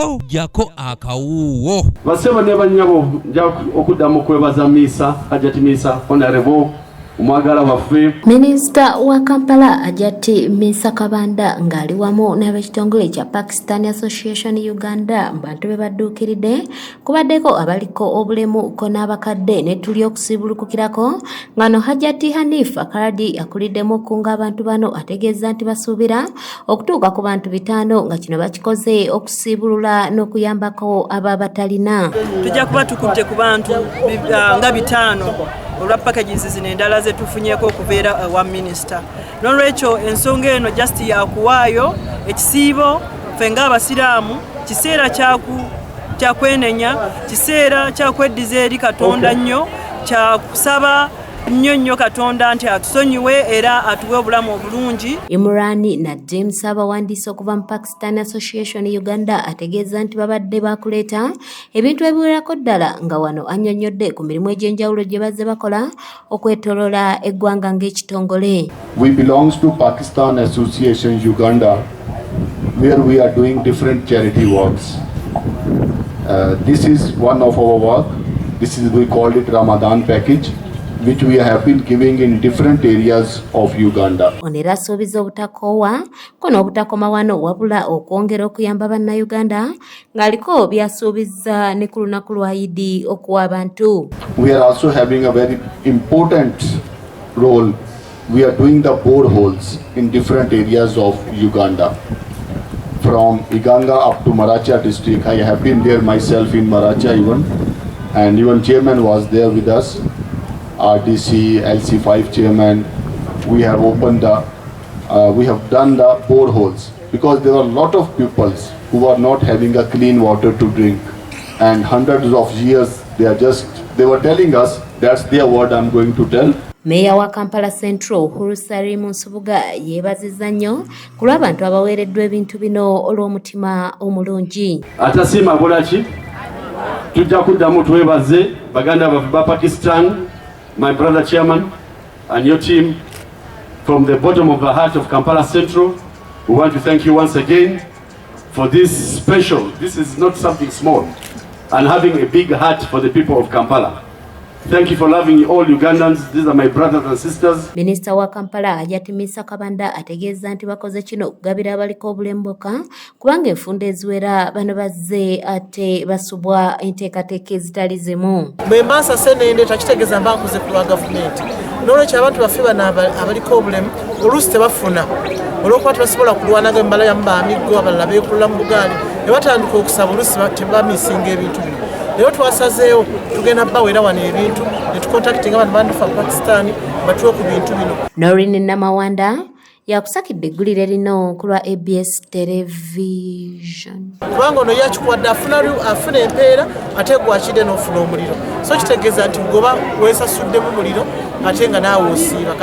abaliko jako akawuwo. Baseba ne banyabo nja okuddamu kwebaza Misa Hajati Misa Honorable umwagala waffe. Minisita wa Kampala Hajati Misa Kabanda ngali wamu n'abekitongole kya Pakistan Association Uganda bantu be badduukiridde kubaddeko abaliko obulemu ko n'abakadde ne tuli okusiibulukukirako ngano Hajati Hanifa Kaladi akuliddemu kunga abantu bano ategeeza nti basuubira okutuuka ku bantu 5 nga kino bakikoze okusiibulula n'okuyambako ababatalina. Tujja kuba tukutte ku bantu nga 5 olwa packages zino endala ze tufunyeko okubeera wa minister. Nolwekyo ensonga eno just yakuwaayo ekisiibo ffe ng'abasiraamu kiseera kyakwenenya, kiseera kyakweddiza eri Katonda nnyo, kyakusaba nnyo Katonda nti atusonyiwe era atuwe obulamu obulungi. Imurani na James abawandiise okuva mu Pakistan Association Uganda ategeeza nti babadde bakuleeta ebintu ebiwerako ddala nga wano annyonnyodde ku mirimu egy'enjawulo gye bazze bakola okwetoloola eggwanga ng'ekitongole. We belongs to Pakistan Association Uganda where we are doing different charity works. This is one of our work. We called it Ramadan package, which we have been giving in different areas of Uganda. Onera asuubiza obutakoowa kono obutakoma wano wabula okwongera okuyamba bannayuganda ng'aliko byasuubiza ne ku lunaku lwa Eid okuwa abantu. We are also having a very important role. We are doing the boreholes in different areas of Uganda. From Iganga up to Maracha district. I have been there myself in Maracha and even chairman was there with us. RDC, LC5 chairman, we have opened we have done the boreholes because there are a lot of pupils who are not having a clean water to drink, and hundreds of years they were telling us, that's their word I'm going to tell. Meya wa Kampala Central Hurusari Munsubuga yeebazizza nnyo ku lw'abantu abaweereddwa ebintu bino olw'omutima omulungi. Atasiima bulaki tujja kuddamu twebaze baganda baffe ba Pakistan, my brother chairman and your team, from the bottom of the heart of Kampala Central. We want to thank you once again for this special. This is not something small, and having a big heart for the people of Kampala. Thank you for loving all Ugandans. These are my brothers and sisters. Minister wa Kampala Hajati Misa Kabanda ategeeza nti bakoze kino okugabira abaliko obulemu bokka kubanga enfunda eziwera bano bazze ate basubwa enteekateeka ezitali zimu. Bwe mbaasa senende takitegeeza mbakuze ku lwa gavumenti. N'olwekyo abantu baffe bano abaliko obulemu oluusi tebafuna olw'okuba tebasobola kulwanaga embala yamu baamiggo abalala beekulula mu bugaali ne batandika okusaba oluusi tebamisinga ebintu bino. Leo twasazeewo tugenda bawera wano ebintu ne tukontaktinga abantu bandufa Pakistan batuwe ku bintu bino. Noreen Namawanda yakusakidde eggulire lino ku lwa ABS Television. Kubanga ono yakikuwadde afuna empeera ate gwakidde n'ofuna omuliro. So kitegeeza nti goba weesasuddemu muliro ate nga naawe osiiba.